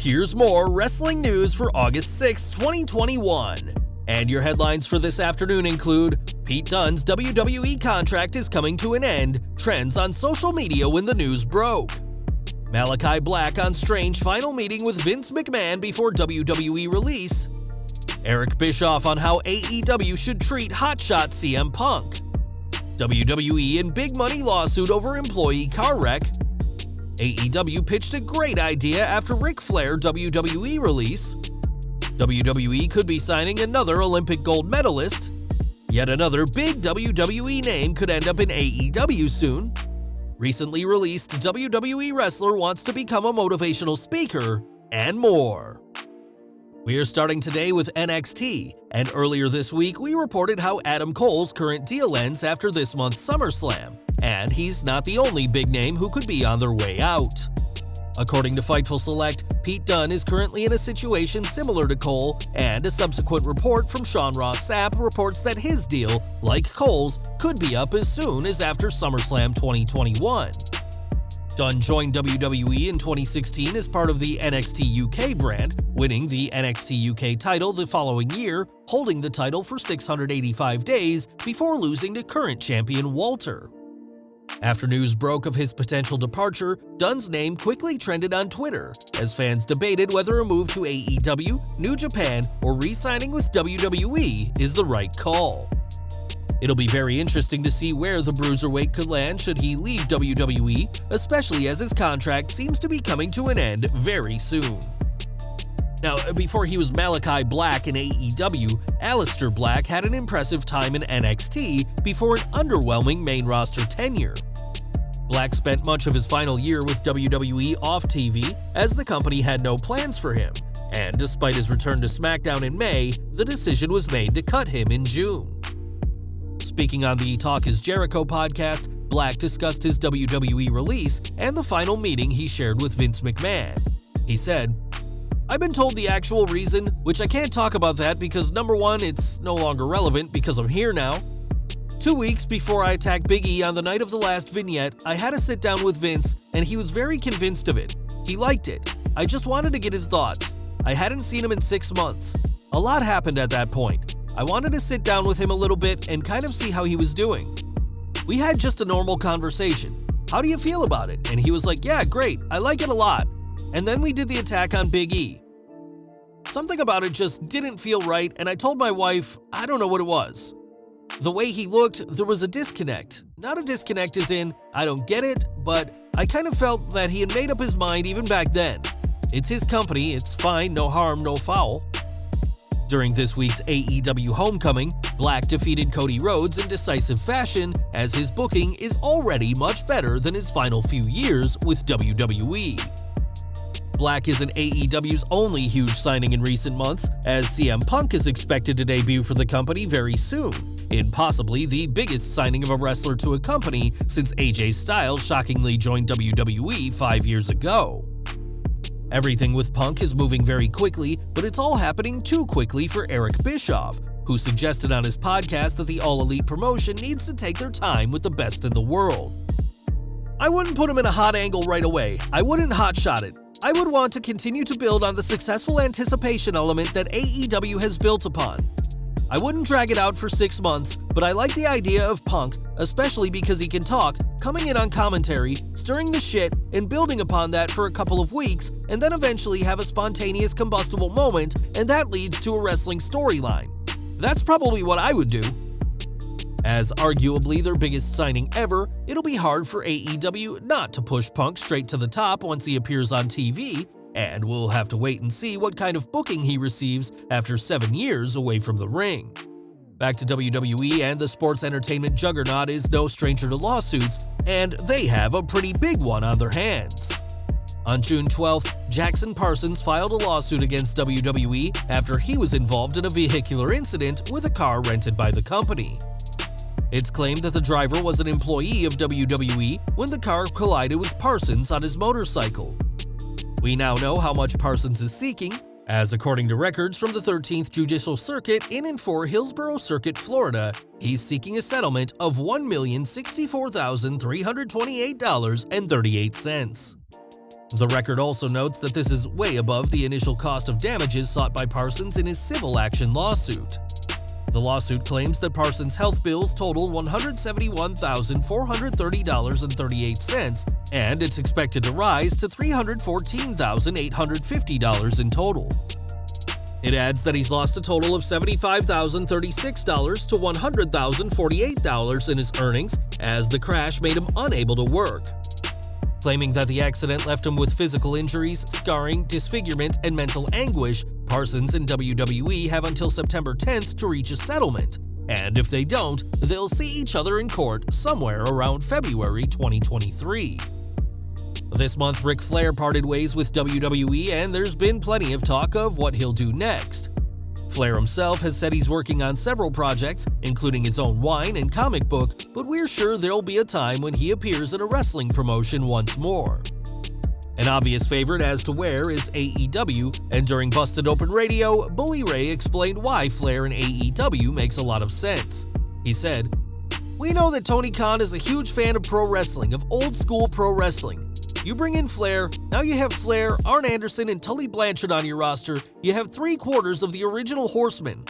Here's more wrestling news for August 6, 2021. And your headlines for this afternoon include: Pete Dunne's WWE contract is coming to an end, trends on social media when the news broke. Malakai Black on strange final meeting with Vince McMahon before WWE release. Eric Bischoff on how AEW should treat hotshot CM Punk. WWE in big money lawsuit over employee car wreck. AEW pitched a great idea after Ric Flair WWE release. WWE could be signing another Olympic gold medalist. Yet another big WWE name could end up in AEW soon. Recently released WWE wrestler wants to become a motivational speaker, and more. We are starting today with NXT, and earlier this week we reported how Adam Cole's current deal ends after this month's SummerSlam, and he's not the only big name who could be on their way out. According to Fightful Select, Pete Dunne is currently in a situation similar to Cole, and a subsequent report from Sean Ross Sapp reports that his deal, like Cole's, could be up as soon as after SummerSlam 2021. Dunne joined WWE in 2016 as part of the NXT UK brand, winning the NXT UK title the following year, holding the title for 685 days before losing to current champion Walter. After news broke of his potential departure, Dunne's name quickly trended on Twitter, as fans debated whether a move to AEW, New Japan, or re-signing with WWE is the right call. It'll be very interesting to see where the Bruiserweight could land should he leave WWE, especially as his contract seems to be coming to an end very soon. Now, before he was Malakai Black in AEW, Aleister Black had an impressive time in NXT before an underwhelming main roster tenure. Black spent much of his final year with WWE off TV, as the company had no plans for him, and despite his return to SmackDown in May, the decision was made to cut him in June. Speaking on the Talk is Jericho podcast, Black discussed his WWE release and the final meeting he shared with Vince McMahon. He said, "I've been told the actual reason, which I can't talk about that because number one, it's no longer relevant because I'm here now. 2 weeks before I attacked Big E on the night of the last vignette, I had a sit down with Vince and he was very convinced of it. He liked it. I just wanted to get his thoughts. I hadn't seen him in 6 months. A lot happened at that point. I wanted to sit down with him a little bit and kind of see how he was doing. We had just a normal conversation. How do you feel about it?" And he was like, "Yeah, great. I like it a lot." And then we did the attack on Big E. Something about it just didn't feel right, and I told my wife, I don't know what it was. The way he looked, there was a disconnect. Not a disconnect as in, I don't get it, but I kind of felt that he had made up his mind even back then. It's his company, it's fine, no harm, no foul. During this week's AEW Homecoming, Black defeated Cody Rhodes in decisive fashion, as his booking is already much better than his final few years with WWE. Black isn't AEW's only huge signing in recent months, as CM Punk is expected to debut for the company very soon, in possibly the biggest signing of a wrestler to a company since AJ Styles shockingly joined WWE 5 years ago. Everything with Punk is moving very quickly, but it's all happening too quickly for Eric Bischoff, who suggested on his podcast that the All Elite promotion needs to take their time with the best in the world. "I wouldn't put him in a hot angle right away. I wouldn't hotshot it. I would want to continue to build on the successful anticipation element that AEW has built upon. I wouldn't drag it out for 6 months, but I like the idea of Punk, especially because he can talk, coming in on commentary, stirring the shit, and building upon that for a couple of weeks, and then eventually have a spontaneous combustible moment, and that leads to a wrestling storyline. That's probably what I would do." As arguably their biggest signing ever, it'll be hard for AEW not to push Punk straight to the top once he appears on TV, and we'll have to wait and see what kind of booking he receives after 7 years away from the ring. Back to WWE, and the sports entertainment juggernaut is no stranger to lawsuits, and they have a pretty big one on their hands. On June 12th, Jackson Parsons filed a lawsuit against WWE after he was involved in a vehicular incident with a car rented by the company. It's claimed that the driver was an employee of WWE when the car collided with Parsons on his motorcycle. We now know how much Parsons is seeking, as according to records from the 13th Judicial Circuit in and for Hillsborough Circuit, Florida, he's seeking a settlement of $1,064,328.38. The record also notes that this is way above the initial cost of damages sought by Parsons in his civil action lawsuit. The lawsuit claims that Parsons' health bills totaled $171,430.38, and it's expected to rise to $314,850 in total. It adds that he's lost a total of $75,036 to $100,048 in his earnings, as the crash made him unable to work. Claiming that the accident left him with physical injuries, scarring, disfigurement, and mental anguish, Parsons and WWE have until September 10th to reach a settlement, and if they don't, they'll see each other in court somewhere around February 2023. This month, Ric Flair parted ways with WWE, and there's been plenty of talk of what he'll do next. Flair himself has said he's working on several projects, including his own wine and comic book, but we're sure there'll be a time when he appears in a wrestling promotion once more. An obvious favorite as to where is AEW, and during Busted Open Radio, Bully Ray explained why Flair and AEW makes a lot of sense. He said, "We know that Tony Khan is a huge fan of pro wrestling, of old school pro wrestling. You bring in Flair, now you have Flair, Arn Anderson, and Tully Blanchard on your roster, you have 3/4 of the original Horsemen.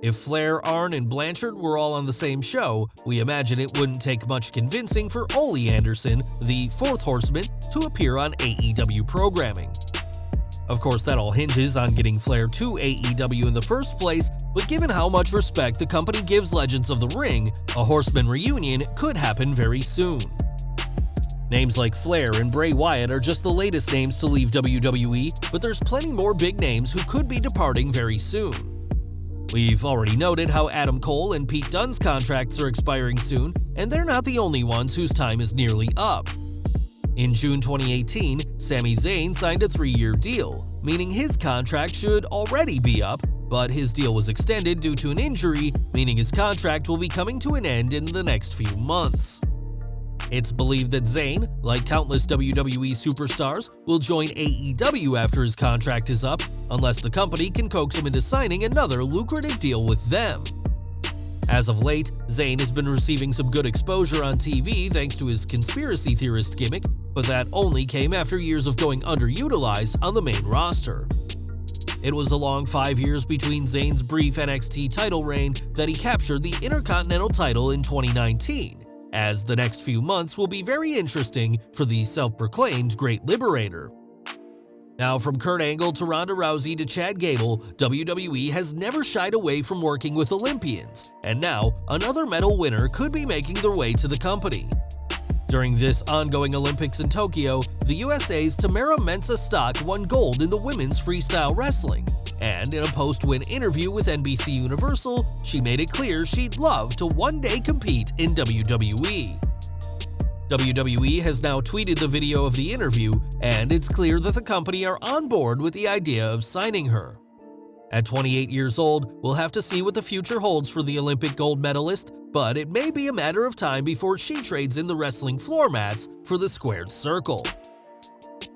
If Flair, Arn, and Blanchard were all on the same show, we imagine it wouldn't take much convincing for Ole Anderson, the 4th Horseman, to appear on AEW programming." Of course, that all hinges on getting Flair to AEW in the first place, but given how much respect the company gives Legends of the Ring, a Horseman reunion could happen very soon. Names like Flair and Bray Wyatt are just the latest names to leave WWE, but there's plenty more big names who could be departing very soon. We've already noted how Adam Cole and Pete Dunne's contracts are expiring soon, and they're not the only ones whose time is nearly up. In June 2018, Sami Zayn signed a 3-year deal, meaning his contract should already be up, but his deal was extended due to an injury, meaning his contract will be coming to an end in the next few months. It's believed that Zayn, like countless WWE superstars, will join AEW after his contract is up, unless the company can coax him into signing another lucrative deal with them. As of late, Zayn has been receiving some good exposure on TV thanks to his conspiracy theorist gimmick, but that only came after years of going underutilized on the main roster. It was a long 5 years between Zayn's brief NXT title reign that he captured the Intercontinental title in 2019. As the next few months will be very interesting for the self-proclaimed Great Liberator. Now, from Kurt Angle to Ronda Rousey to Chad Gable, WWE has never shied away from working with Olympians, and now another medal winner could be making their way to the company. During this ongoing Olympics in Tokyo, the USA's Tamara Mensah Stock won gold in the women's freestyle wrestling, and in a post-win interview with NBC Universal, she made it clear she'd love to one day compete in WWE. WWE has now tweeted the video of the interview, and it's clear that the company are on board with the idea of signing her. At 28 years old, we'll have to see what the future holds for the Olympic gold medalist, but it may be a matter of time before she trades in the wrestling floor mats for the squared circle.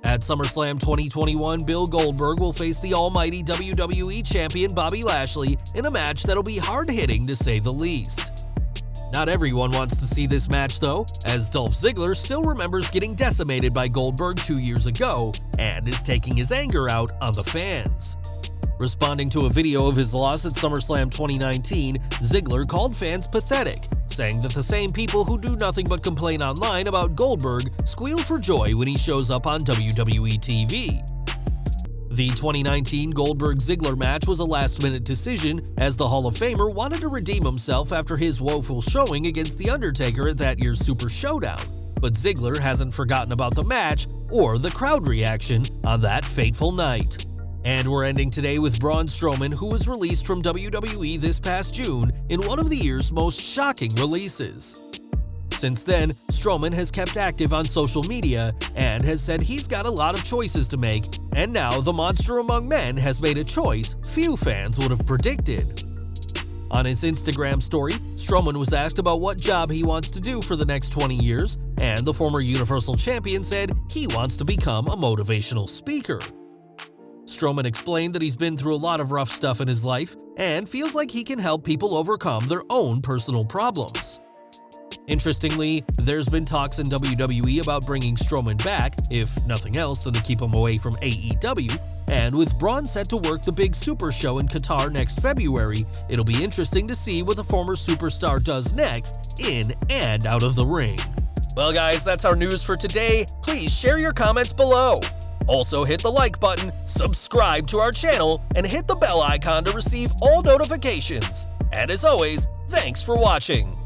At SummerSlam 2021, Bill Goldberg will face the almighty WWE champion Bobby Lashley in a match that'll be hard-hitting to say the least. Not everyone wants to see this match though, as Dolph Ziggler still remembers getting decimated by Goldberg 2 years ago and is taking his anger out on the fans. Responding to a video of his loss at SummerSlam 2019, Ziggler called fans pathetic, saying that the same people who do nothing but complain online about Goldberg squeal for joy when he shows up on WWE TV. The 2019 Goldberg-Ziggler match was a last-minute decision, as the Hall of Famer wanted to redeem himself after his woeful showing against The Undertaker at that year's Super Showdown, but Ziggler hasn't forgotten about the match or the crowd reaction on that fateful night. And we're ending today with Braun Strowman, who was released from WWE this past June in one of the year's most shocking releases. Since then, Strowman has kept active on social media and has said he's got a lot of choices to make, and now the monster among men has made a choice few fans would have predicted. On his Instagram story, Strowman was asked about what job he wants to do for the next 20 years, and the former Universal Champion said he wants to become a motivational speaker. Strowman explained that he's been through a lot of rough stuff in his life and feels like he can help people overcome their own personal problems. Interestingly, there's been talks in WWE about bringing Strowman back, if nothing else than to keep him away from AEW, and with Braun set to work the big Super Show in Qatar next February, it'll be interesting to see what the former superstar does next, in and out of the ring. Well guys, that's our news for today. Please share your comments below. Also hit the like button, subscribe to our channel, and hit the bell icon to receive all notifications. And as always, thanks for watching.